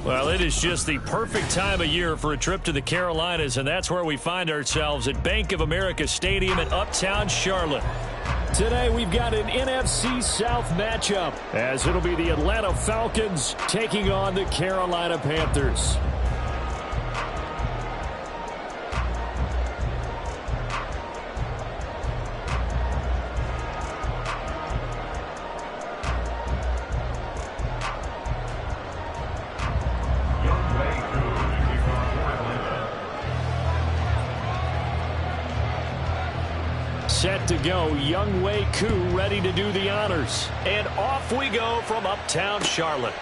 Well, it is just the perfect time of year for a trip to the Carolinas, and that's where we find ourselves at Bank of America Stadium in Uptown Charlotte. Today we've got an NFC South matchup, as it'll be the Atlanta Falcons taking on the Carolina Panthers. Set to go, Young Wei Koo ready to do the honors. And off we go from Uptown Charlotte.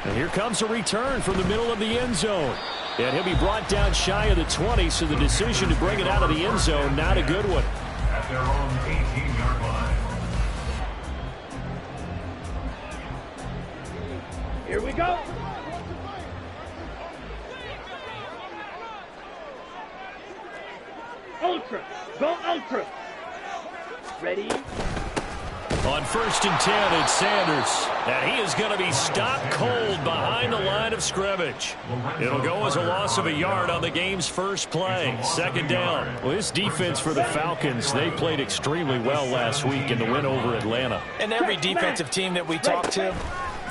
And here comes a return from the middle of the end zone. And he'll be brought down shy of the 20, so the decision to bring it out of the end zone, not a good one. At their own 18-yard line. Here we go. Ultra. Go Ultra. Ready? On 1st and 10, it's Sanders. And he is going to be stopped cold behind the line of scrimmage. It'll go as a loss of a yard on the game's first play. 2nd down. Well, this defense for the Falcons, they played extremely well last week in the win over Atlanta. And every defensive team that we talk to,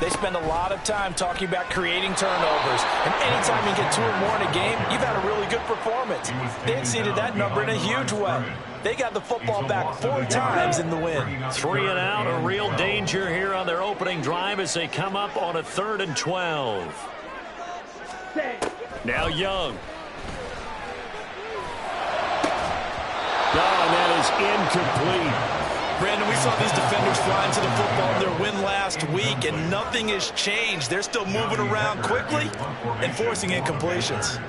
they spend a lot of time talking about creating turnovers. And anytime you get 2 or more in a game, you've had a really good performance. They exceeded that number in a huge way. They got the football back 4 times in the win. 3 and out, a real danger here on their opening drive as they come up on a 3rd and 12. Now Young. Oh, and that is incomplete. Brandon, we saw these defenders flying to the football in their win last week, and nothing has changed. They're still moving around quickly and forcing incompletions.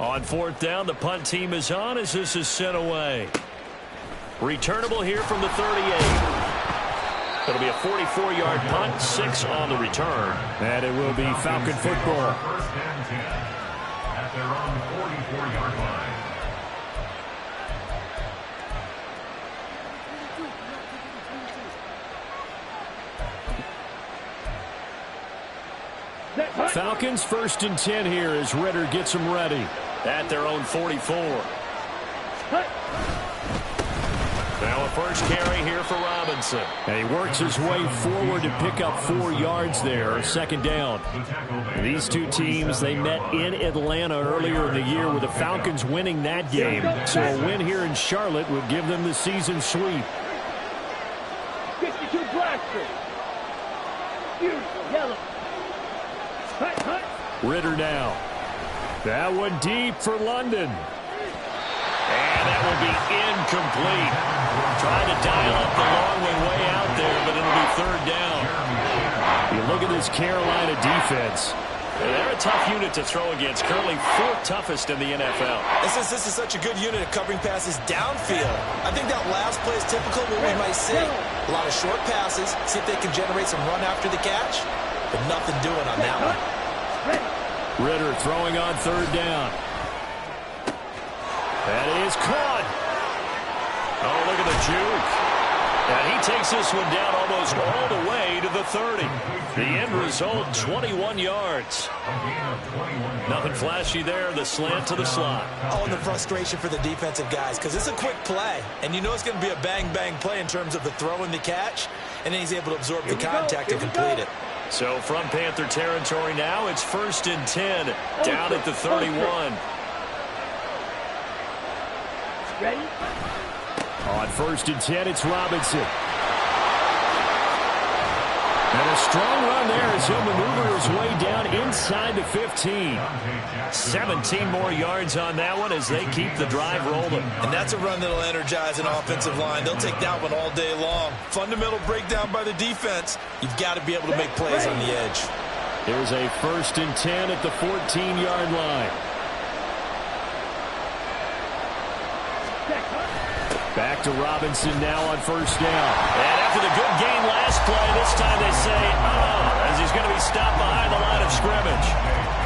On 4th down, the punt team is on as this is sent away. Returnable here from the 38. It'll be a 44-yard punt, 6 on the return. And it will be Falcon football. 1st and 10 at their own 44-yard line. Falcons 1st and 10 here as Ritter gets them ready at their own 44. Now a first carry here for Robinson. And he works his way forward to pick up 4 yards there, 2nd down. These two teams, they met in Atlanta earlier in the year with the Falcons winning that game. So a win here in Charlotte would give them the season sweep. 52 blaster. Beautiful yellow. Ritter now. That one deep for London. And that will be incomplete. Trying to dial up the long way out there, but it'll be 3rd down. You look at this Carolina defense. They're a tough unit to throw against. Currently 4th toughest in the NFL. This is such a good unit of covering passes downfield. I think that last play is typical of what we might see. A lot of short passes. See if they can generate some run after the catch. But nothing doing on that one. Ritter throwing on 3rd down. That is caught. Oh, look at the juke. And he takes this one down almost all the way to the 30. The end result, 21 yards. Nothing flashy there, the slant to the slot. Oh, and the frustration for the defensive guys, because it's a quick play. And you know it's going to be a bang-bang play in terms of the throw and the catch. And then he's able to absorb the contact and complete it. So from Panther territory now, it's 1st and 10, down at the 31. Ready? On first and 10, it's Robinson. And a strong run there as he'll maneuver his way down inside the 15. 17 more yards on that one as they keep the drive rolling. And that's a run that'll energize an offensive line. They'll take that one all day long. Fundamental breakdown by the defense. You've got to be able to make plays on the edge. Here's a first and 10 at the 14-yard line. Back to Robinson now on first down. And after the good gain last play, this time they say, as he's going to be stopped behind the line of scrimmage.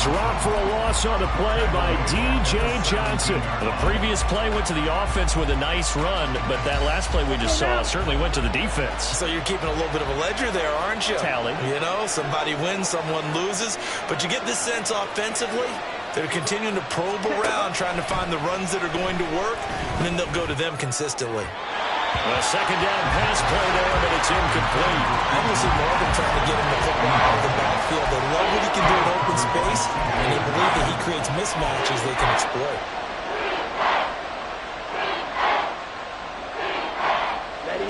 Dropped for a loss on the play by D.J. Johnson. The previous play went to the offense with a nice run, but that last play we just saw certainly went to the defense. So you're keeping a little bit of a ledger there, aren't you? Tally. You know, somebody wins, someone loses. But you get this sense offensively, they're continuing to probe around, trying to find the runs that are going to work, and then they'll go to them consistently. A second down pass play there, but it's incomplete. I will see more of them trying to get him the football out of the backfield. They love what he can do in open space, and they believe that he creates mismatches they can exploit.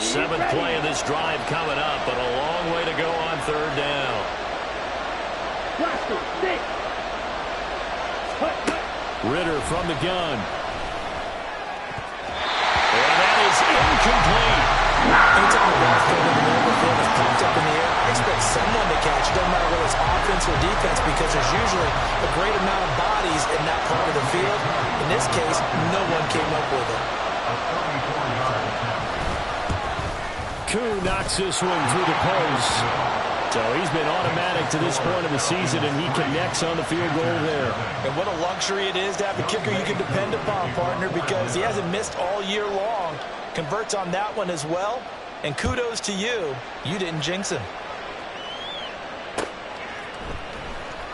Seventh play of this drive coming up, but a long way to go on third down. Ritter from the gun. And that is incomplete. Anytime the ball's thrown in the middle of the field is popped up in the air, I expect someone to catch it, doesn't matter whether it's offense or defense, because there's usually a great amount of bodies in that part of the field. In this case, no one came up with it. Koo knocks this one through the post. So he's been automatic to this point of the season, and he connects on the field goal there. And what a luxury it is to have a kicker you can depend upon, partner, because he hasn't missed all year long. Converts on that one as well. And kudos to you. You didn't jinx him.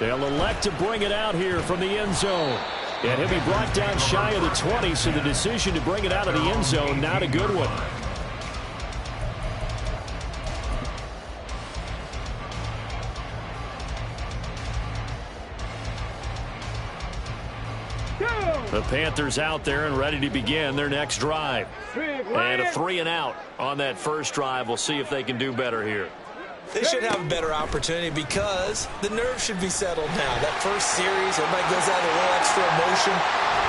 They'll elect to bring it out here from the end zone. And he'll be brought down shy of the 20, so the decision to bring it out of the end zone, not a good one. The Panthers out there and ready to begin their next drive. And a 3-and-out on that first drive. We'll see if they can do better here. They should have a better opportunity because the nerves should be settled now. That first series, everybody goes out with a little extra emotion.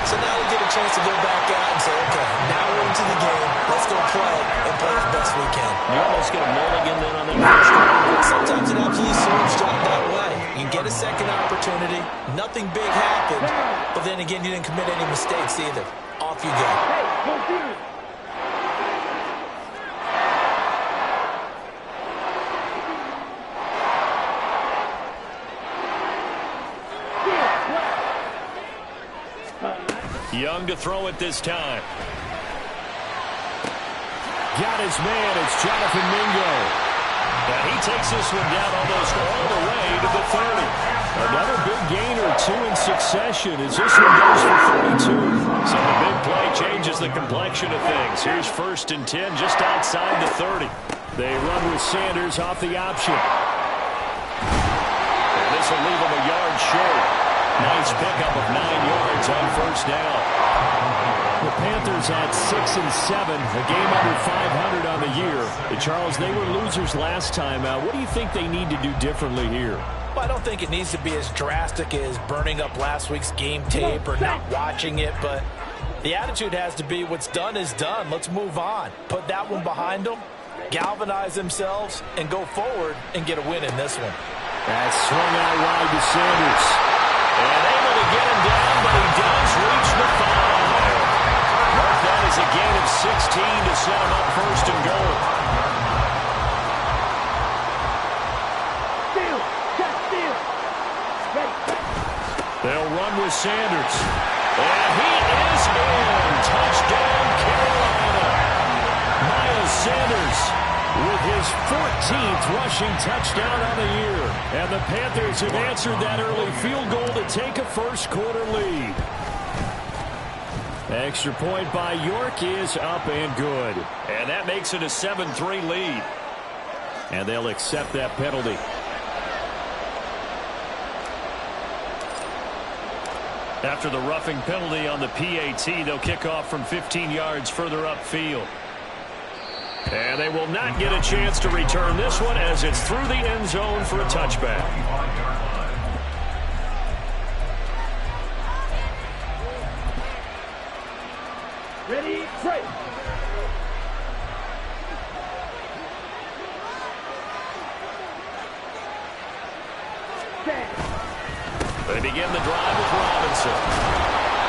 So now we get a chance to go back out and say, okay, now we're into the game. Let's go play and play as best we can. You almost get a mulligan then on that first drive. Sometimes it absolutely serves job that way. You can get a second opportunity. Nothing big happened. But then again, you didn't commit any mistakes either. Off you go. Young to throw it this time. Got his man. It's Jonathan Mingo. And he takes this one down almost all the way to the 30. Another big gain or two in succession as this one goes for 32. So the big play changes the complexion of things. Here's first and 10 just outside the 30. They run with Sanders off the option. And this will leave him a yard short. Nice pickup of 9 yards on first down. The Panthers at 6-7, a game under 500 on the year. And Charles, they were losers last time. What do you think they need to do differently here? Well, I don't think it needs to be as drastic as burning up last week's game tape or not watching it, but the attitude has to be what's done is done. Let's move on. Put that one behind them, galvanize themselves, and go forward and get a win in this one. That's swung out wide to Sanders. And able to get him down, but he does reach the 5. Mark that as a gain of 16 to set him up first and goal. They'll run with Sanders. And he is in. Touchdown, Carolina. Miles Sanders with his 14th rushing touchdown on the year. And the Panthers have answered that early field goal to take a first-quarter lead. Extra point by York is up and good. And that makes it a 7-3 lead. And they'll accept that penalty. After the roughing penalty on the PAT, they'll kick off from 15 yards further upfield. And they will not get a chance to return this one as it's through the end zone for a touchback. Ready, pray. They begin the drive with Robinson.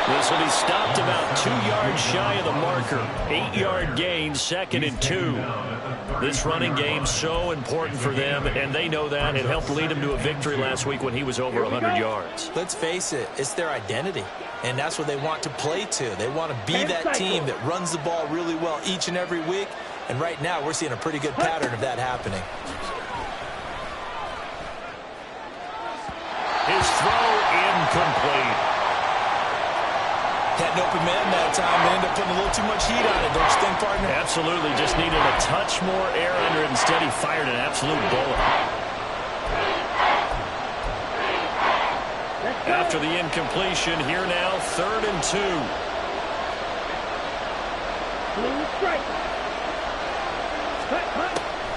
This will be stopped about 2 yards shy of the marker. 8-yard gain, 2nd and 2. This running game so important for them, and they know that. It helped lead them to a victory last week when he was over 100 yards. Let's face it, it's their identity, and that's what they want to play to. They want to be that team that runs the ball really well each and every week, and right now we're seeing a pretty good pattern of that happening. His throw incomplete. Had an open man that time and ended up putting a little too much heat on it, don't you think, partner? Absolutely. Just needed a touch more air under it. Instead, he fired an absolute bullet. After the incompletion, here now, 3rd and 2.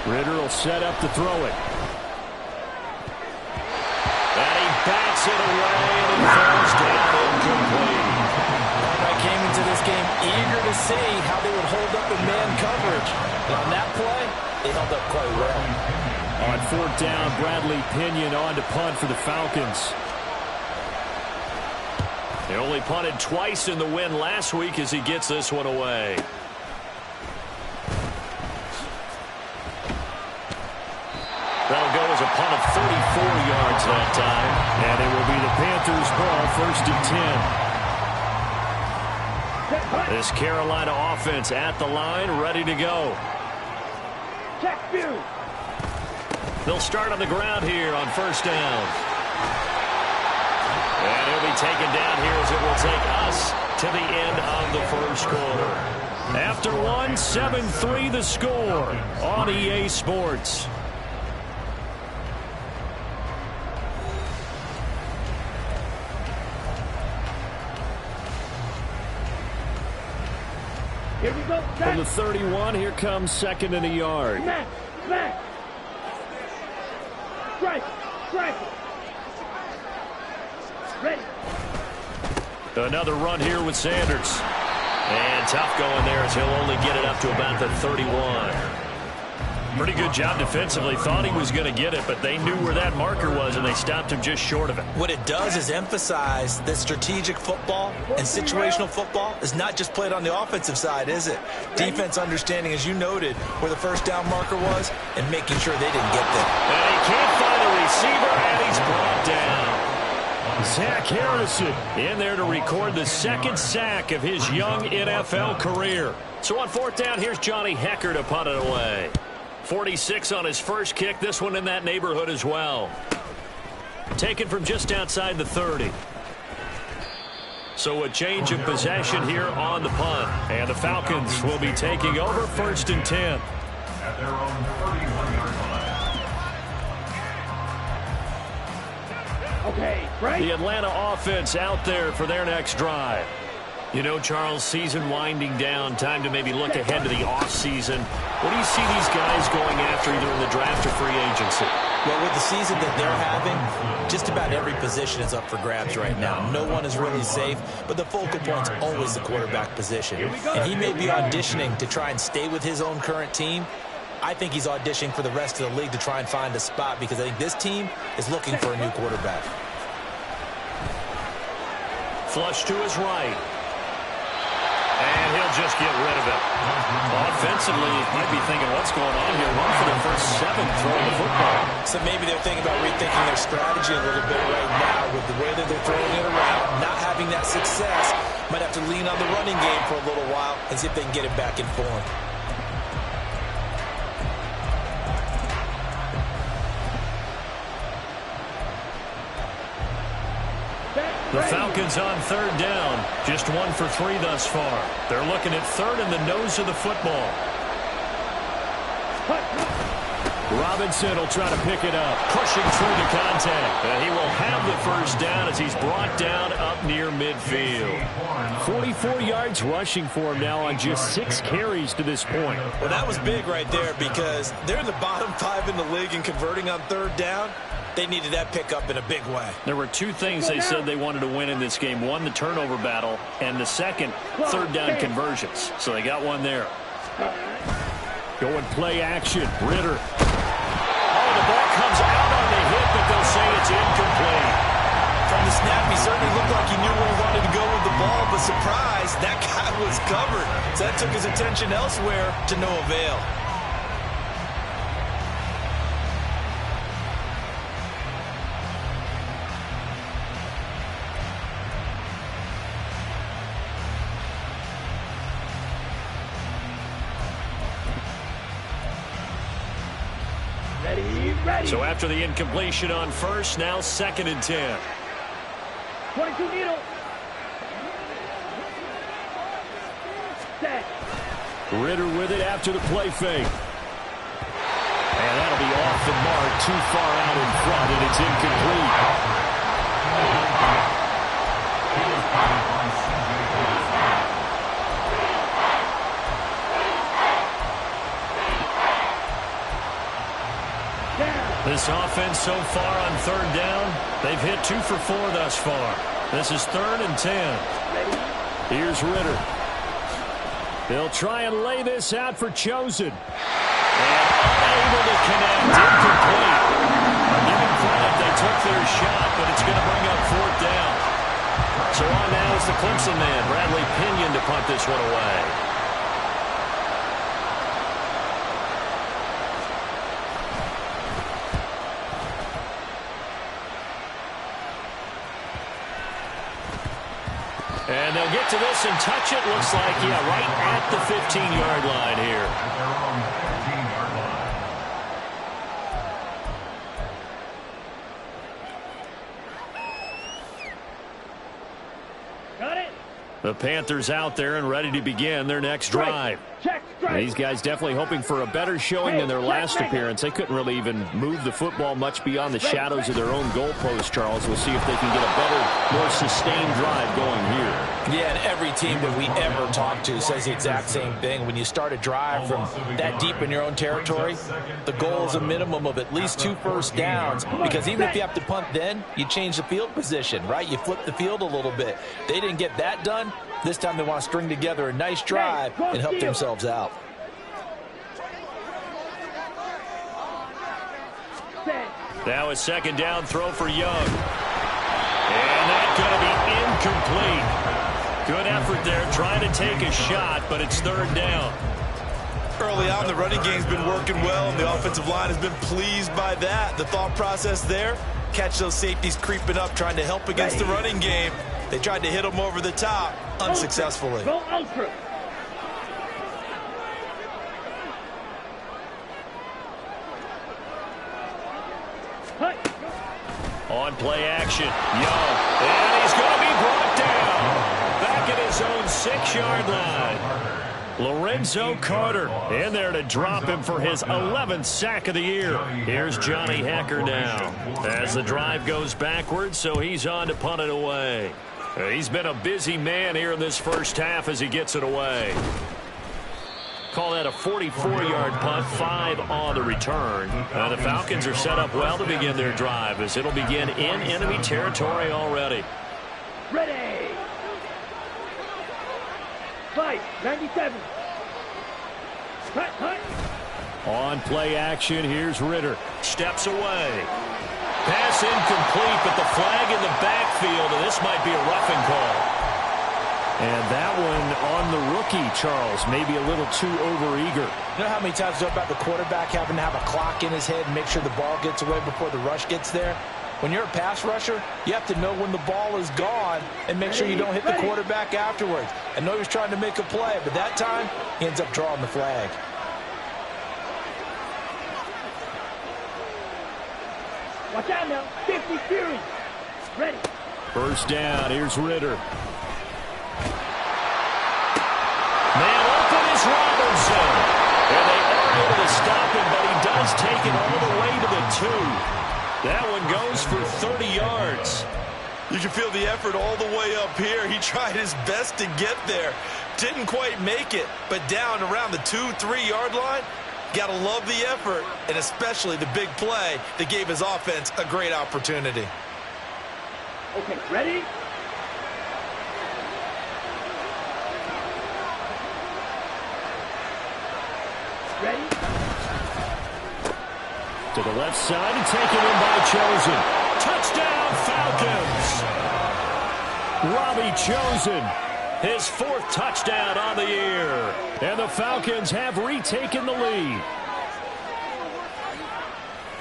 Ritter will set up to throw it. And he bats it away, and it falls down incomplete. I came into this game eager to see how they would hold up in man coverage. And on that play, they held up quite well. On 4th down, Bradley Pinion on to punt for the Falcons. They only punted twice in the win last week as he gets this one away. That'll go as a punt of 34 yards that time. And it will be the Panthers' ball, 1st and 10. This Carolina offense at the line, ready to go. They'll start on the ground here on 1st down. And he'll be taken down here as it will take us to the end of the 1st quarter. After one, 7-3 the score on EA Sports. Here we go. From the 31, here comes 2nd and a yard. Smack. Strike. Ready. Another run here with Sanders. And tough going there as he'll only get it up to about the 31. Pretty good job defensively. Thought he was going to get it, but they knew where that marker was, and they stopped him just short of it. What it does is emphasize that strategic football and situational football is not just played on the offensive side, is it? Defense understanding, as you noted, where the 1st down marker was and making sure they didn't get there. And he can't find a receiver, and he's brought down. Zach Harrison in there to record the 2nd sack of his young NFL career. So on 4th down, here's Johnny Hecker to punt it away. 46 on his first kick. This one in that neighborhood as well. Taken from just outside the 30. So a change of possession here on the punt. And the Falcons will be taking over 1st and 10. At their own 31-yard line. Okay, right. The Atlanta offense out there for their next drive. You know, Charles, season winding down, time to maybe look ahead to the offseason. What do you see these guys going after either in the draft or free agency? Well, with the season that they're having, just about every position is up for grabs right now. No one is really safe, but the focal point's always the quarterback position. And he may be auditioning to try and stay with his own current team. I think he's auditioning for the rest of the league to try and find a spot because I think this team is looking for a new quarterback. Flush to his right. And he'll just get rid of it. Offensively, he might be thinking, what's going on here? Run for their first 7 throwing the football. So maybe they're thinking about rethinking their strategy a little bit right now with the way that they're throwing it around, not having that success. Might have to lean on the running game for a little while and see if they can get it back in form. The Falcons on 3rd down. Just 1 for 3 thus far. They're looking at 3rd in the nose of the football. Robinson will try to pick it up, pushing through the contact. And he will have the first down as he's brought down up near midfield. 44 yards rushing for him now on just 6 carries to this point. Well, that was big right there because they're in the bottom 5 in the league in converting on third down. They needed that pickup in a big way. There were 2 things they said they wanted to win in this game. One, the turnover battle, and the second, third down conversions. So they got one there. Going play action. Ritter. Oh, the ball comes out on the hit, but they'll say it's incomplete. From the snap, he certainly looked like he knew where he wanted to go with the ball, but surprise, that guy was covered. So that took his attention elsewhere to no avail. So after the incompletion on first, now 2nd and 10. 22 needle. Set. Ritter with it after the play fake. And that'll be off the mark, too far out in front, and it's incomplete. This offense so far on third down, they've hit 2 for 4 thus far. This is 3rd and 10. Here's Ritter. They'll try and lay this out for Chosen. And unable to connect, incomplete. I'm giving credit, they took their shot, but it's going to bring up 4th down. So on now is the Clemson man, Bradley Pinion, to punt this one away. And they'll get to this and touch it. Looks like, yeah, right at the 15-yard line here. At their own 15-yard line. Got it. The Panthers out there and ready to begin their next drive. Check. And these guys definitely hoping for a better showing than their last appearance. They couldn't really even move the football much beyond the shadows of their own goalpost, Charles. We'll see if they can get a better, more sustained drive going here. Yeah, and every team that we ever talk to says the exact same thing. When you start a drive from that deep in your own territory, the goal is a minimum of at least 2 first downs, because even if you have to punt then, you change the field position, right? You flip the field a little bit. They didn't get that done. This time they want to string together a nice drive and help themselves out. Now a 2nd down throw for Young. And that's going to be incomplete. Good effort there, trying to take a shot, but it's 3rd down. Early on, the running game's been working well, and the offensive line has been pleased by that. The thought process there, catch those safeties creeping up, trying to help against the running game. They tried to hit them over the top, unsuccessfully. Go ultra. On play action, Young, and he's going to be brought down back at his own 6-yard line. Lorenzo Carter in there to drop him for his 11th sack of the year. Here's Johnny Hecker now as the drive goes backwards, so he's on to punt it away. He's been a busy man here in this first half as he gets it away. Call that a 44-yard punt, 5 on the return. The Falcons are set up well to begin their drive as it'll begin in enemy territory already. Ready. Fight. 97. Cut. On play action, here's Ritter. Steps away. Pass incomplete, but the flag in the backfield, and this might be a roughing call. And that one on the rookie, Charles, maybe a little too overeager. You know how many times about the quarterback having to have a clock in his head and make sure the ball gets away before the rush gets there? When you're a pass rusher, you have to know when the ball is gone and make sure you don't hit the quarterback afterwards. I know he was trying to make a play, but that time, he ends up drawing the flag. Watch out now. 50 Fury. Ready. First down. Here's Ritter. Man open is Robinson. And they are able to stop him, but he does take it That one goes for 30 yards. You can feel the effort all the way up here. He tried his best to get there. Didn't quite make it, but down around the 2-3 yard line, gotta love the effort, and especially the big play that gave his offense a great opportunity. Okay, ready? Ready? To the left side and taken in by Chosen. Touchdown, Falcons! Robbie Chosen, his 4th touchdown on the year. And the Falcons have retaken the lead.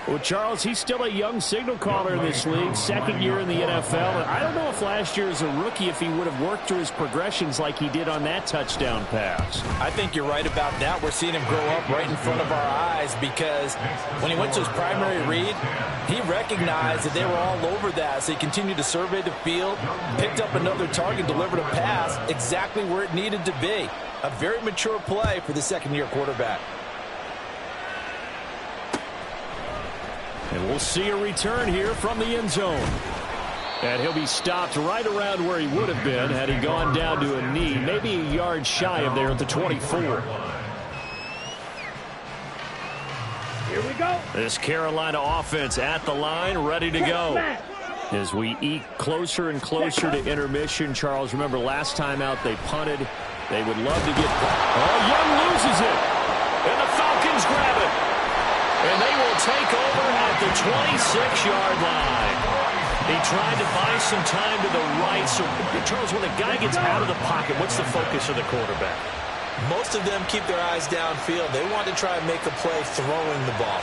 Well, Charles, he's still a young signal caller in this league, 2nd year in the NFL. And I don't know if last year as a rookie, if he would have worked through his progressions like he did on that touchdown pass. I think you're right about that. We're seeing him grow up right in front of our eyes because when he went to his primary read, he recognized that they were all over that. So he continued to survey the field, picked up another target, delivered a pass exactly where it needed to be. A very mature play for the 2nd-year quarterback. And we'll see a return here from the end zone. And he'll be stopped right around where he would have been had he gone down to a knee, maybe a yard shy of there at the 24. Here we go. This Carolina offense at the line, ready to go. As we eke closer and closer to intermission, Charles, remember last time out they punted. They would love to get... Oh, Young loses it. And the Falcons grab it. And they will take over at the 26-yard line. He tried to buy some time to the right. So, Charles, when a guy gets out of the pocket, what's the focus of the quarterback? Most of them keep their eyes downfield. They want to try and make a play throwing the ball.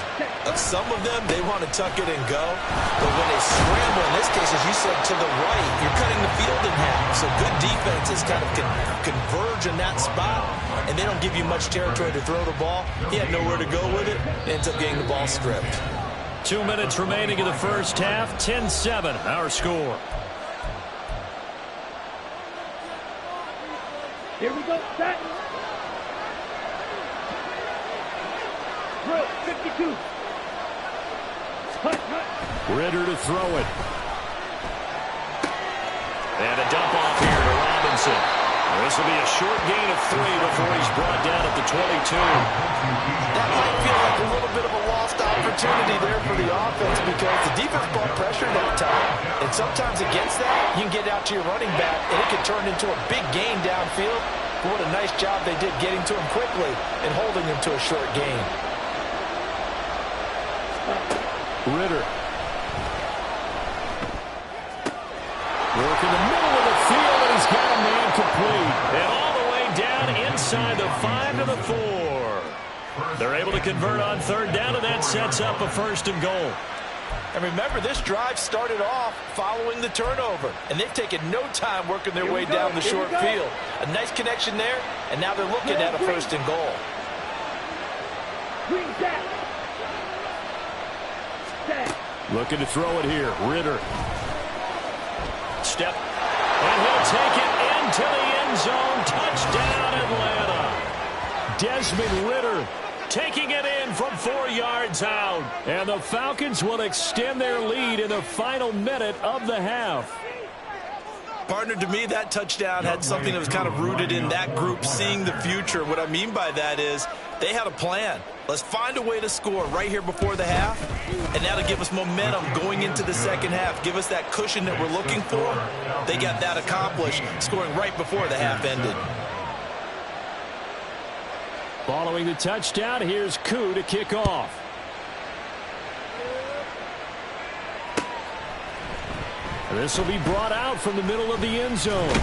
Some of them, they want to tuck it and go. But when they scramble, in this case, as you said, to the right, you're cutting the field in half. So good defenses kind of converge in that spot, and they don't give you much territory to throw the ball. He had nowhere to go with it. Ends up getting the ball stripped. 2 minutes remaining in the first half. 10-7, our score. Here we go. Set. Throw. 52. Hut. Ritter to throw it. And a dump off here to Robinson. This will be a short gain of 3 before he's brought down at the 22. That might feel like a little bit of a lost opportunity there for the offense because the defense brought pressure that time. And sometimes against that, you can get out to your running back, and it can turn into a big gain downfield. But what a nice job they did getting to him quickly and holding him to a short gain. Ritter. Work in the middle of the field, and he's got a man complete. And all the way down inside the 5 to the 4. They're able to convert on 3rd down, and that sets up a 1st and goal. And remember, this drive started off following the turnover, and they've taken no time working their way down the short field. A nice connection there, and now they're looking at a 1st and goal. Looking to throw it here. Ritter. Step. And he'll take it into the end zone. Touchdown, Atlanta. Desmond Ritter taking it in from 4 yards out. And the Falcons will extend their lead in the final minute of the half. Partner, to me, that touchdown had something that was kind of rooted in that group seeing the future. What I mean by that is they had a plan. Let's find a way to score right here before the half, and that'll give us momentum going into the 2nd half. Give us that cushion that we're looking for. They got that accomplished, scoring right before the half ended. Following the touchdown, here's Koo to kick off. This will be brought out from the middle of the end zone.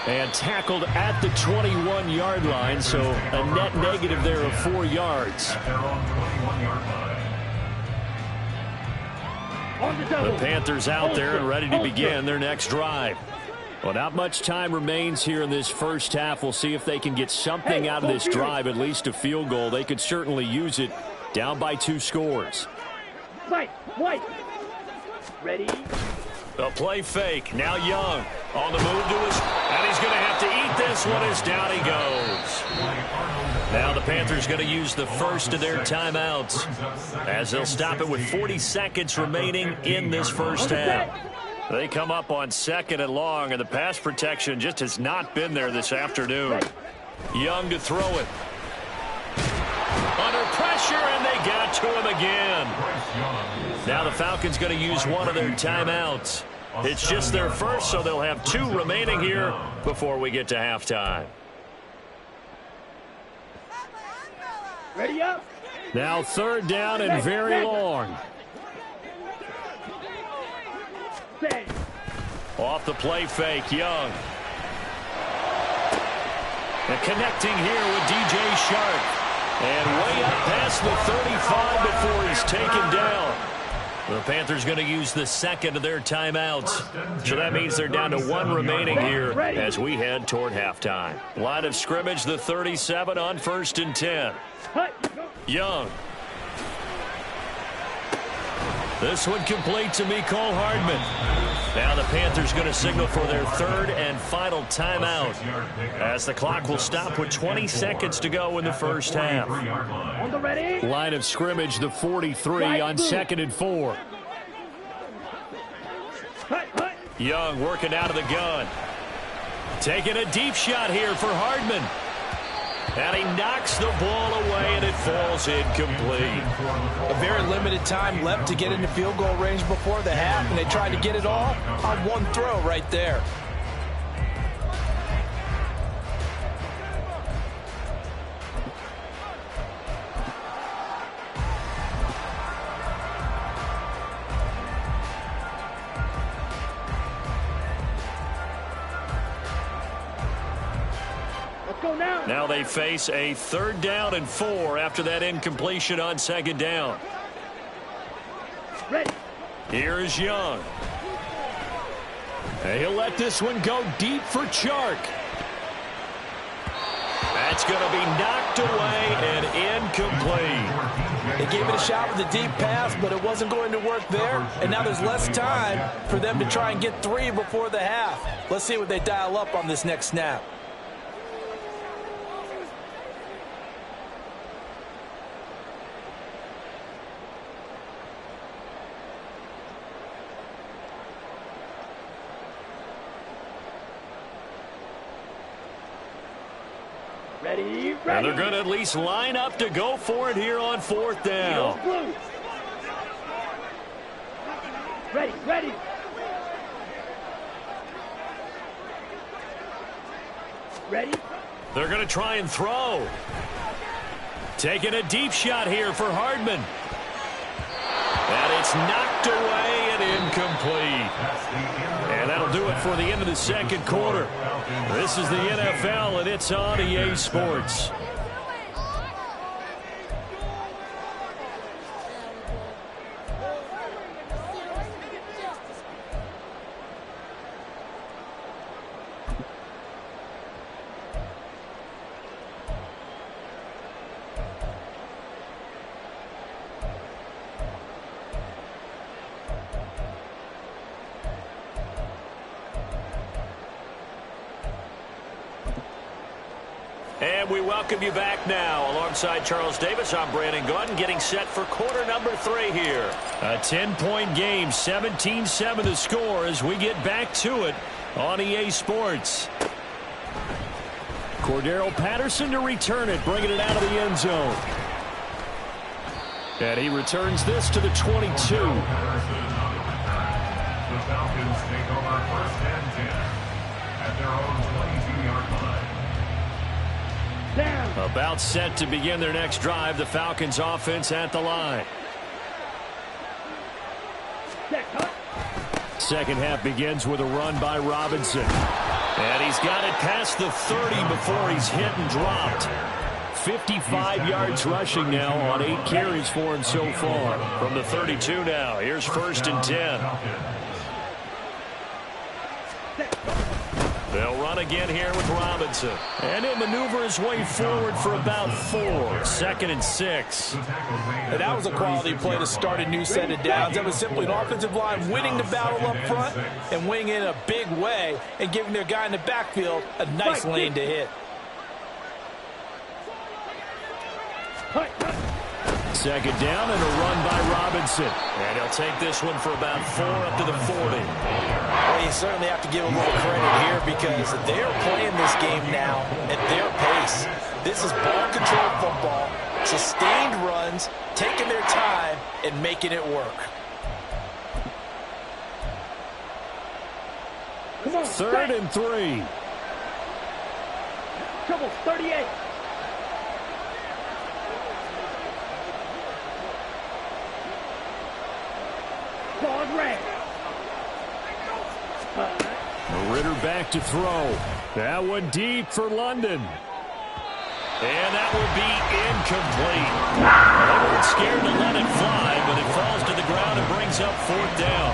And tackled at the 21-yard line, so a net negative there of 4 yards. The Panthers out there and ready to begin their next drive. Well, not much time remains here in this first half. We'll see if they can get something out of this drive, at least a field goal. They could certainly use it, down by 2 scores. White. Ready. The play fake. Now Young on the move to his, and he's going to have to eat this one as down he goes. Now the Panthers going to use the first of their timeouts as they'll stop it with 40 seconds remaining in this first half. They come up on 2nd and long, and the pass protection just has not been there this afternoon. Young to throw it. Under pressure, and they got to him again. Now the Falcons going to use one of their timeouts. It's just their first, so they'll have 2 remaining here before we get to halftime. Ready up. Now 3rd down and very long. Off the play fake, Young. And connecting here with DJ Shark. And way up past the 35 before he's taken down. The Panthers going to use the 2nd of their timeouts. So that means they're down to 1 remaining here as we head toward halftime. Line of scrimmage, the 37 on 1st and 10. Young. This one complete to Mecole Hardman. Now the Panthers going to signal for their 3rd and final timeout as the clock will stop with 20 seconds to go in the first half. On the ready. Line of scrimmage, the 43 on 2nd and 4. Young working out of the gun. Taking a deep shot here for Hardman. And he knocks the ball away, and it falls incomplete. A very limited time left to get into field goal range before the half, and they tried to get it all on one throw right there. Now they face a 3rd down and 4 after that incompletion on 2nd down. Ready. Here's Young. And he'll let this one go deep for Chark. That's going to be knocked away and incomplete. They gave it a shot with a deep pass, but it wasn't going to work there. And now there's less time for them to try and get 3 before the half. Let's see what they dial up on this next snap. Ready. And they're going to at least line up to go for it here on 4th down. Ready, ready. Ready. They're going to try and throw. Taking a deep shot here for Hardman. And it's knocked away and incomplete. And that'll do it for the end of the 2nd quarter. This is the NFL, and it's on EA Sports. And we welcome you back now. Alongside Charles Davis, I'm Brandon Gunn, getting set for quarter number 3 here. A 10-point game, 17-7 the score as we get back to it on EA Sports. Cordero Patterson to return it, bringing it out of the end zone. And he returns this to the 22. The Falcons take over 1st and 10 at their own 22-yard line. About set to begin their next drive. The Falcons offense at the line. Second half begins with a run by Robinson. And he's got it past the 30 before he's hit and dropped. 55 yards rushing now on 8 carries for him so far. From the 32 now. Here's 1st and 10. They'll run again here with Robinson. And he'll maneuver his way forward for about 4. 2nd and 6. And that was a quality play to start a new set of downs. That was simply an offensive line winning the battle up front and winning in a big way and giving their guy in the backfield a nice lane to hit. Second down and a run by Robinson. And he'll take this one for about 4 up to the 40. Well, you certainly have to give a little credit here because they're playing this game now at their pace. This is ball control football, sustained runs, taking their time and making it work. Come on, 3rd and 3. Trouble, 38. Ball red. Ritter back to throw. That one deep for London. And that will be incomplete. They weren't scared to let it fly, but it falls to the ground and brings up 4th down.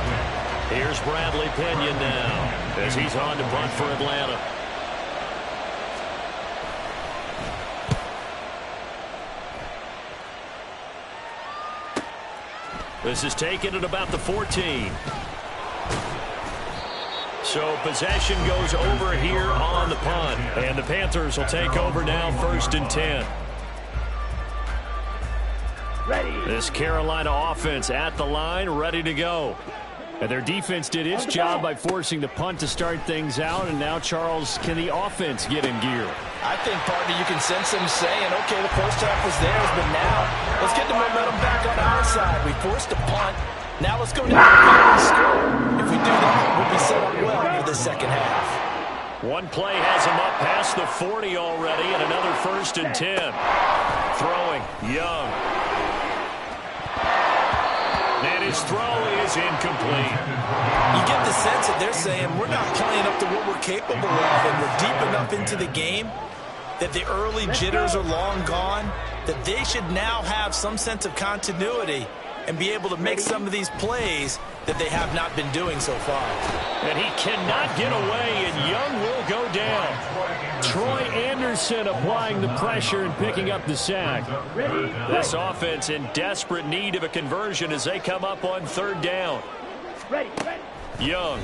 Here's Bradley Pinion now as he's on to punt for Atlanta. This is taken at about the 14. So possession goes over here on the punt. And the Panthers will take over now 1st and 10. Ready. This Carolina offense at the line, ready to go. And their defense did its job by forcing the punt to start things out. And now, Charles, can the offense get in gear? I think, partner, you can sense them saying, okay, the first half was theirs, but now let's get the momentum back on our side. We forced a punt. Now let's go down the field and score. If we do that, we'll be set up well for the second half. One play has him up past the 40 already, and another 1st and 10. Throwing, Young. And his throw is incomplete. You get the sense that they're saying we're not playing up to what we're capable of, and we're deep enough into the game that the early jitters are long gone, that they should now have some sense of continuity and be able to make some of these plays that they have not been doing so far. And he cannot get away, and Young will go down. Troy Anderson applying the pressure and picking up the sack. This offense in desperate need of a conversion as they come up on 3rd down. Young.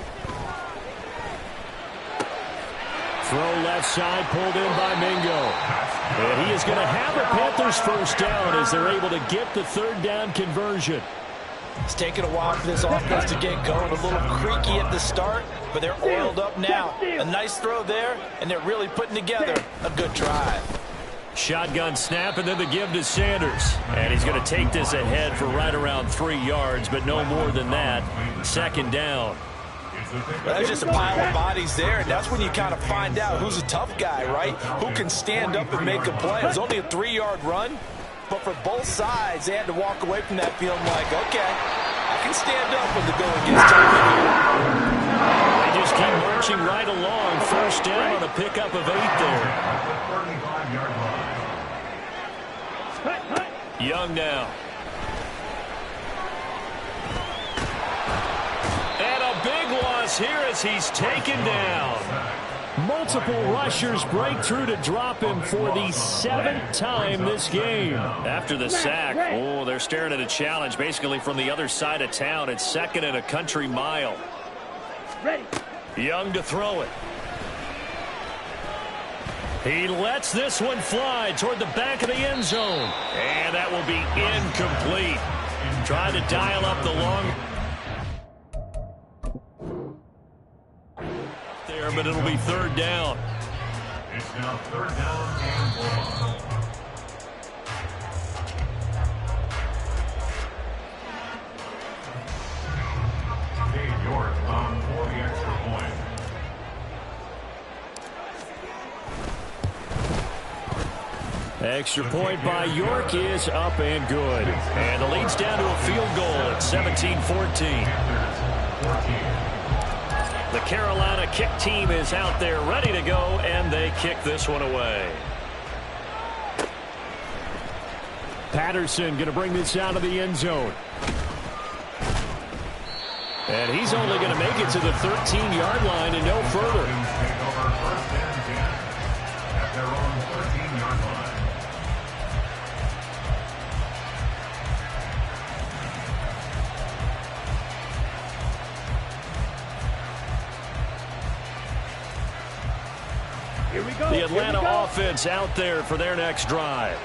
Throw left side, pulled in by Mingo. And he is going to have a Panthers 1st down as they're able to get the 3rd down conversion. It's taken a while for this offense to get going. A little creaky at the start, but they're oiled up now. A nice throw there, and they're really putting together a good drive. Shotgun snap, and then the give to Sanders. And he's going to take this ahead for right around 3 yards, but no more than that. 2nd down. Well, that's just a pile of bodies there, and that's when you kind of find out who's a tough guy, right? Who can stand up and make a play. It was only a 3-yard run, but for both sides, they had to walk away from that feeling like, okay, I can stand up when the going gets tough here. They just keep marching right along. 1st down on a pickup of 8 there. Young now. And a big loss here as he's taken down. Multiple rushers break through to drop him for the 7th time this game. After the sack, oh, they're staring at a challenge basically from the other side of town. It's 2nd and a country mile. Young to throw it. He lets this one fly toward the back of the end zone. And that will be incomplete. Trying to dial up the long there, but it'll be 3rd down. It's now 3rd down and 4. York on for the extra point. Extra point by York is up and good. And the lead's down to a field goal at 17-14. The Carolina kick team is out there ready to go, and they kick this one away. Patterson going to bring this out of the end zone. And he's only going to make it to the 13-yard line and no further. The Atlanta offense out there for their next drive.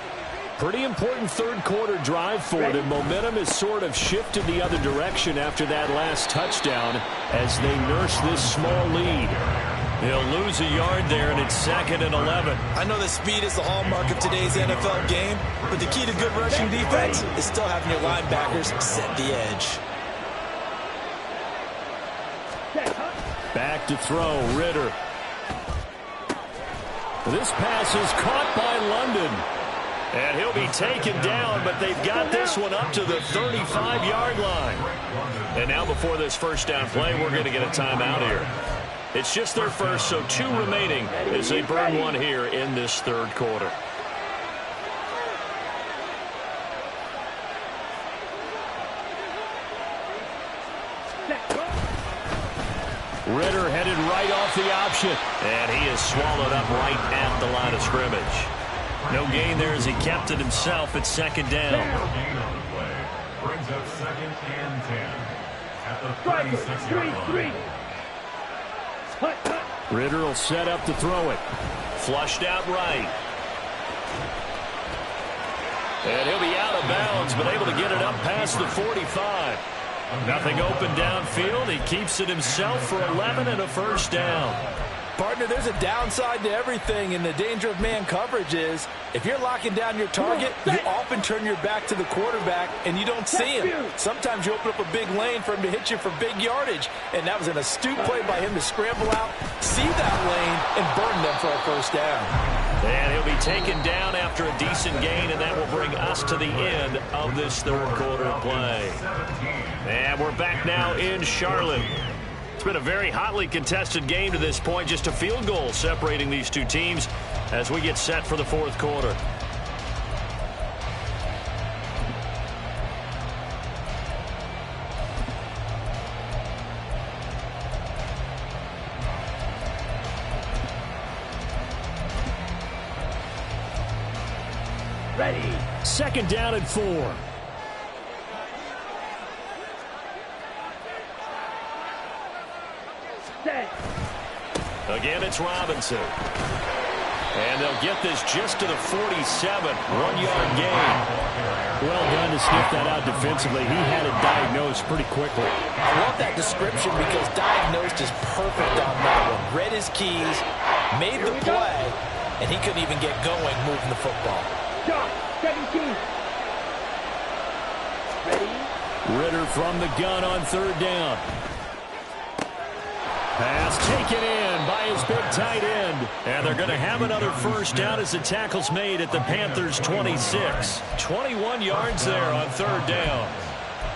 Pretty important third-quarter drive for them. Momentum has sort of shifted the other direction after that last touchdown as they nurse this small lead. They'll lose a yard there, and it's 2nd and 11. I know that speed is the hallmark of today's NFL game, but the key to good rushing defense is still having your linebackers set the edge. Back to throw, Ritter. This pass is caught by London. And he'll be taken down, but they've got this one up to the 35-yard line. And now before this first down play, we're going to get a timeout here. It's just their first, so 2 remaining as they burn one here in this third quarter. Ritter headed right off the option, and he is swallowed up right at the line of scrimmage. No gain there as he kept it himself at 2nd down. Gain on the play brings up 2nd and 10 at the 36-yard line. Ritter will set up to throw it. Flushed out right. And he'll be out of bounds, but able to get it up past the 45. Nothing open downfield. He keeps it himself for 11 and a first down. Partner, there's a downside to everything, and the danger of man coverage is if you're locking down your target, you often turn your back to the quarterback and you don't see him. Sometimes you open up a big lane for him to hit you for big yardage, and that was an astute play by him to scramble out, see that lane, and burn them for a first down. And he'll be taken down after a decent gain, and that will bring us to the end of this third quarter play. And we're back now in Charlotte. It's been a very hotly contested game to this point. Just a field goal separating these two teams as we get set for the fourth quarter. Ready. 2nd down and 4. Again, it's Robinson. And they'll get this just to the 47. 1-yard gain. Well done to sniff that out defensively. He had it diagnosed pretty quickly. I love that description because diagnosed is perfect on that one. Read his keys, made the play, and he couldn't even get going moving the football. 17. Ready. Ritter from the gun on 3rd down. Pass taken in by his big tight end. And they're going to have another first down as the tackle's made at the Panthers' 26. 21 yards there on 3rd down.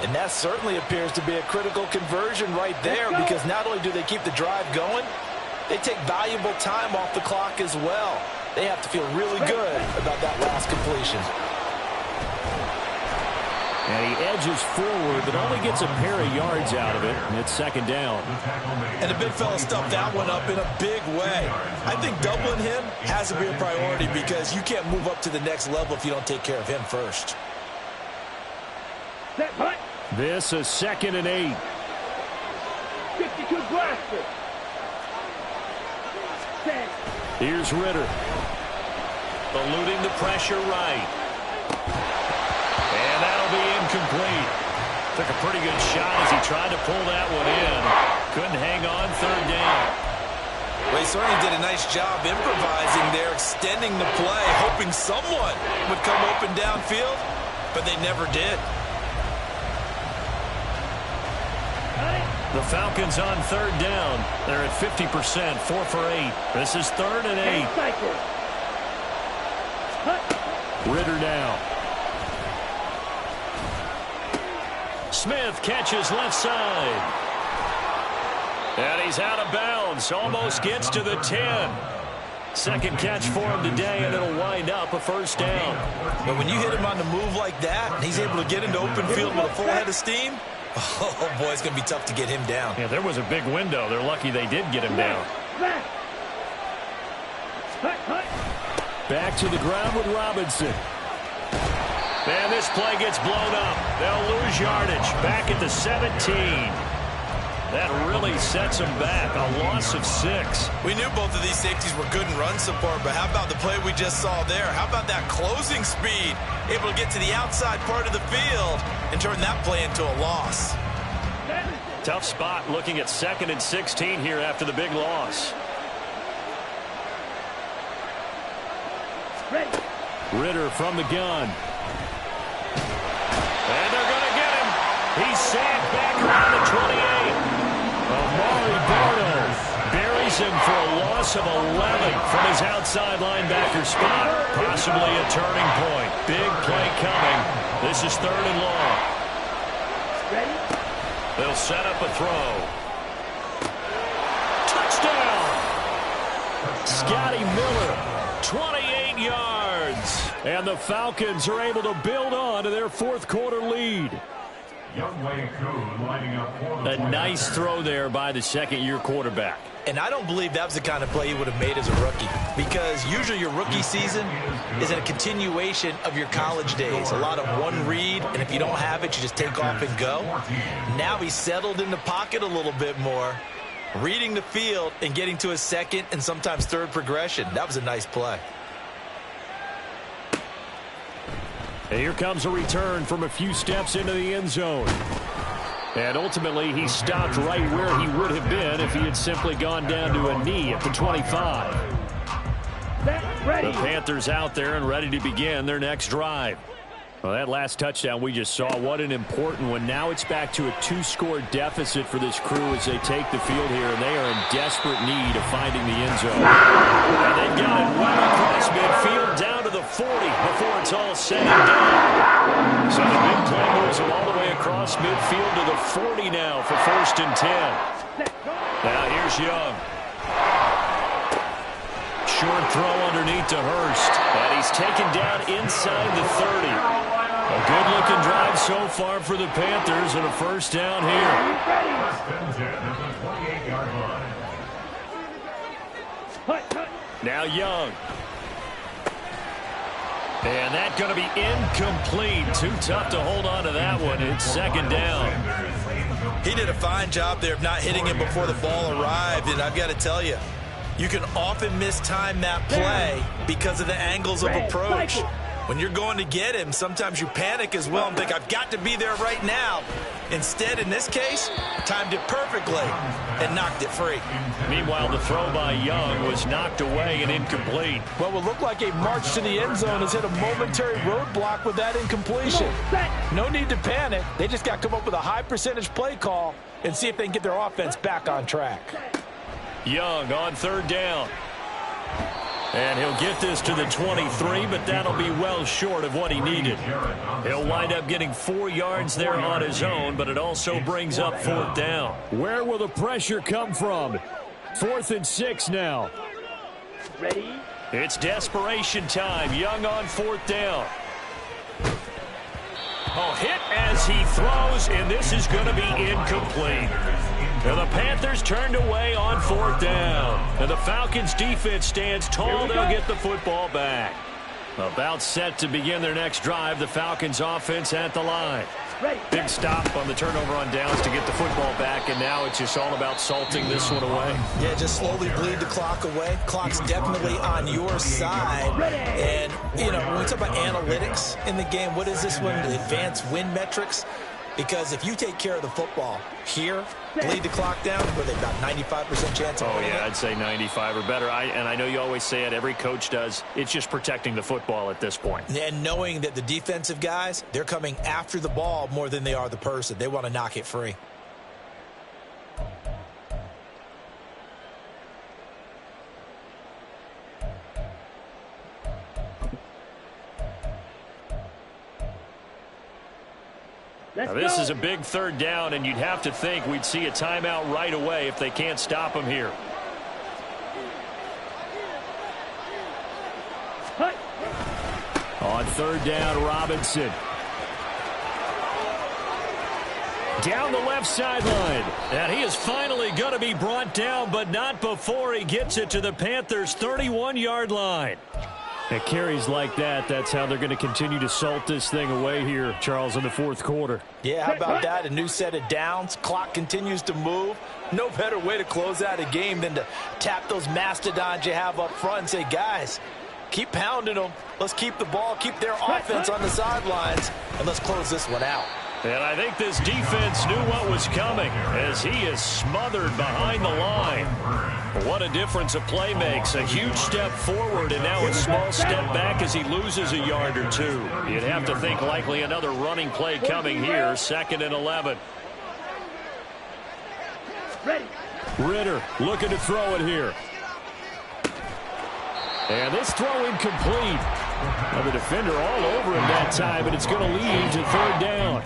And that certainly appears to be a critical conversion right there because not only do they keep the drive going, they take valuable time off the clock as well. They have to feel really good about that last completion. And he edges forward, but only gets a pair of yards out of it, and it's 2nd down. And the big fella stuffed that one up in a big way. I think doubling him has to be a priority because you can't move up to the next level if you don't take care of him first. This is 2nd and 8. 52 blaster. Here's Ritter. Eluding the pressure right. And that'll be incomplete. Took a pretty good shot as he tried to pull that one in. Couldn't hang on 3rd down. Well, he certainly did a nice job improvising there, extending the play, hoping someone would come open downfield, but they never did. The Falcons on 3rd down. They're at 50%, 4 for 8. This is 3rd and 8. Ritter down. Smith catches left side. And he's out of bounds. Almost gets to the 10. Second catch for him today, and it'll wind up a first down. But when you hit him on the move like that, and he's able to get into open field with a full head of steam, oh, boy, it's going to be tough to get him down. Yeah, there was a big window. They're lucky they did get him down. Back to the ground with Robinson. And this play gets blown up. They'll lose yardage. Back at the 17. That really sets them back. A loss of 6. We knew both of these safeties were good in run support, but how about the play we just saw there? How about that closing speed? Able to get to the outside part of the field and turn that play into a loss. Tough spot looking at 2nd and 16 here after the big loss. Ready. Ritter from the gun. And they're going to get him. He's sacked back around the 28. Amari Bardo buries him for a loss of 11 from his outside linebacker spot. Possibly a turning point. Big play coming. This is 3rd and long. Ready. They'll set up a throw. Touchdown! Scotty Miller, 28 yards. And the Falcons are able to build on to their 4th quarter lead. A nice throw there by the 2nd-year quarterback. And I don't believe that was the kind of play he would have made as a rookie, because usually your rookie season is a continuation of your college days. A lot of one read, and if you don't have it, you just take off and go. Now he's settled in the pocket a little bit more, reading the field and getting to his 2nd and sometimes 3rd progression. That was a nice play. And here comes a return from a few steps into the end zone. And ultimately, he stopped right where he would have been if he had simply gone down to a knee at the 25. The Panthers out there and ready to begin their next drive. Well, that last touchdown we just saw, what an important one. Now it's back to a 2-score deficit for this crew as they take the field here, and they are in desperate need of finding the end zone. And they've got it well across midfield down to the 40 before it's all said and done. So the big play moves them all the way across midfield to the 40 now for 1st and 10. Now here's Young. Short throw underneath to Hurst. And he's taken down inside the 30. A good-looking drive so far for the Panthers and a 1st down here. 1st and 10 at the 28-yard line. Now Young. And that's going to be incomplete. Too tough to hold on to that one. It's 2nd down. He did a fine job there of not hitting it before the ball arrived, and I've got to tell you, you can often mistime that play because of the angles of approach. When you're going to get him, sometimes you panic as well and think, I've got to be there right now. Instead, in this case, timed it perfectly and knocked it free. Meanwhile, the throw by Young was knocked away and incomplete. What will look like a march to the end zone has hit a momentary roadblock with that incompletion. No need to panic. They just got to come up with a high percentage play call and see if they can get their offense back on track. Young on 3rd down. And he'll get this to the 23, but that'll be well short of what he needed. He'll wind up getting 4 yards there on his own, but it also brings up 4th down. Where will the pressure come from? 4th and 6 now. Ready? It's desperation time. Young on 4th down. Oh, hit as he throws, and this is going to be incomplete. And the Panthers turned away on 4th down. And the Falcons' defense stands tall. They'll get the football back. About set to begin their next drive. The Falcons' offense at the line. Big stop on the turnover on downs to get the football back, and now it's just all about salting this one away. Yeah, just slowly bleed the clock away. Clock's definitely on your side. And, you know, when we talk about analytics in the game, what is this one? The advanced win metrics? Because if you take care of the football here, bleed the clock down, where they've got 95% chance of winning. Oh, yeah, I'd say 95 or better. And I know you always say it, every coach does. It's just protecting the football at this point. And knowing that the defensive guys, they're coming after the ball more than they are the person. They want to knock it free. Now, this is a big 3rd down, and you'd have to think we'd see a timeout right away if they can't stop him here. On 3rd down, Robinson. Down the left sideline. And he is finally going to be brought down, but not before he gets it to the Panthers' 31-yard line. At carries like that, that's how they're going to continue to salt this thing away here, Charles, in the fourth quarter. Yeah, how about that? A new set of downs. Clock continues to move. No better way to close out a game than to tap those mastodons you have up front and say, guys, keep pounding them. Let's keep the ball, keep their offense on the sidelines, and let's close this one out. And I think this defense knew what was coming as he is smothered behind the line. What a difference a play makes. A huge step forward and now a small step back as he loses a yard or two. You'd have to think likely another running play coming here. 2nd and 11. Ritter looking to throw it here. And this throw incomplete. Now the defender all over him that time, and it's going to lead to 3rd down.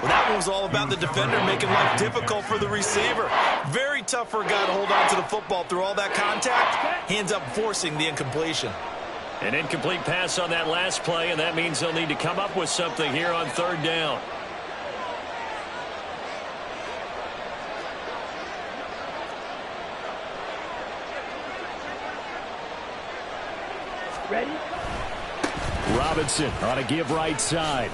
Well, that one was all about the defender making life difficult for the receiver. Very tough for a guy to hold on to the football through all that contact. He ends up forcing the incompletion. An incomplete pass on that last play, and that means they'll need to come up with something here on 3rd down. Ready? Robinson on a give right side.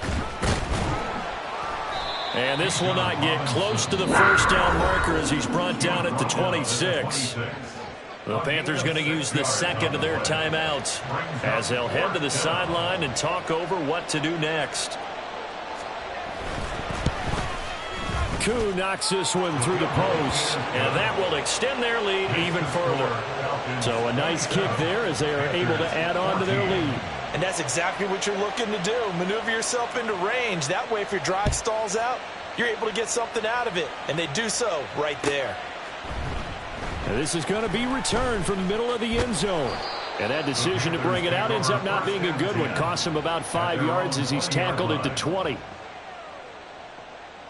And this will not get close to the 1st down marker as he's brought down at the 26. The Panthers going to use the 2nd of their timeouts as they'll head to the sideline and talk over what to do next. Koo knocks this one through the post, and that will extend their lead even further. So a nice kick there as they are able to add on to their lead. And that's exactly what you're looking to do. Maneuver yourself into range. That way, if your drive stalls out, you're able to get something out of it. And they do so right there. And this is going to be returned from the middle of the end zone. And that decision to bring it out ends up not being a good one. Costs him about 5 yards as he's tackled at the 20.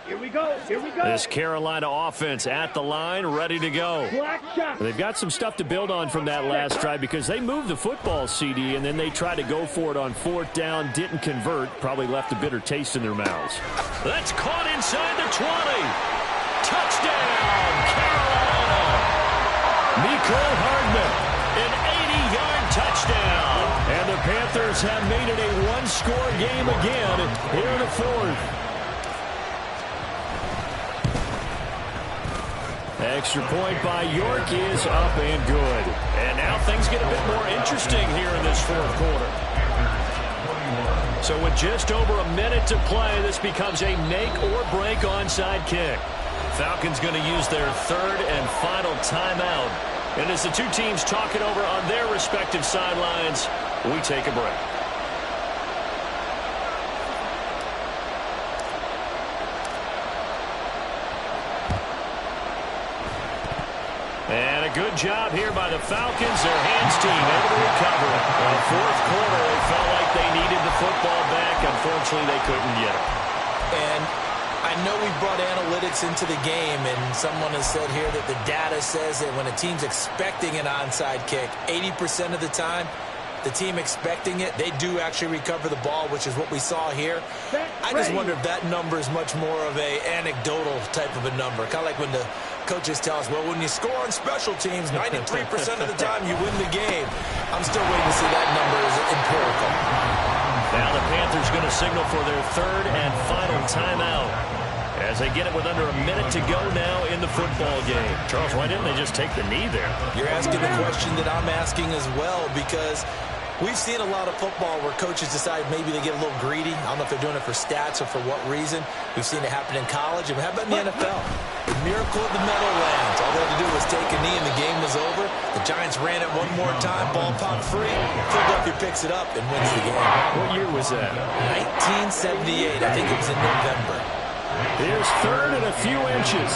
Here we go. Here we go. This Carolina offense at the line, ready to go. They've got some stuff to build on from that last drive because they moved the football, CD, and then they tried to go for it on 4th down, didn't convert, probably left a bitter taste in their mouths. That's caught inside the 20. Touchdown, Carolina. Mecole Hardman, an 80-yard touchdown. And the Panthers have made it a one-score game again here in the 4th. Extra point by York is up and good. And now things get a bit more interesting here in this 4th quarter. So with just over a minute to play, this becomes a make or break onside kick. Falcons going to use their 3rd and final timeout. And as the two teams talk it over on their respective sidelines, we take a break. And a good job here by the Falcons. Their hands team able to recover. In the 4th quarter, they felt like they needed the football back. Unfortunately, they couldn't get it. And I know we brought analytics into the game, and someone has said here that the data says that when a team's expecting an onside kick, 80% of the time, the team expecting it, they do actually recover the ball, which is what we saw here. I just wonder if that number is much more of a anecdotal type of a number. Kind of like when the coaches tell us, well, when you score on special teams, 93% of the time you win the game. I'm still waiting to see that number is empirical. Now the Panthers going to signal for their 3rd and final timeout as they get it with under a minute to go now in the football game. Charles, why didn't they just take the knee there? You're asking the question that I'm asking as well, because we've seen a lot of football where coaches decide maybe they get a little greedy. I don't know if they're doing it for stats or for what reason. We've seen it happen in college. And how about in the NFL? The miracle of the Meadowlands. All they had to do was take a knee and the game was over. The Giants ran it one more time. Ball popped free. Philadelphia picks it up and wins the game. What year was that? 1978. I think it was in November. Here's 3rd and a few inches.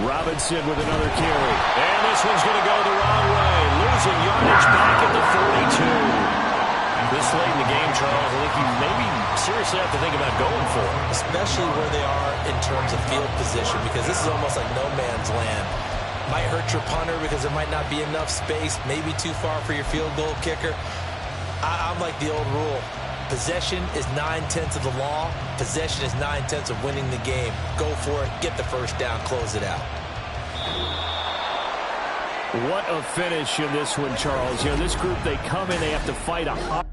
Robinson with another carry. And this one's going to go the wrong way. Losing yardage back at the 42. This late in the game, Charles, I think you maybe seriously have to think about going for it. Especially where they are in terms of field position, because this is almost like no man's land. Might hurt your punter because there might not be enough space, maybe too far for your field goal kicker. I'm like the old rule. Possession is 9/10 of the law. Possession is 9/10 of winning the game. Go for it. Get the first down. Close it out. What a finish in this one, Charles. You know, this group, they come in, they have to fight a hot.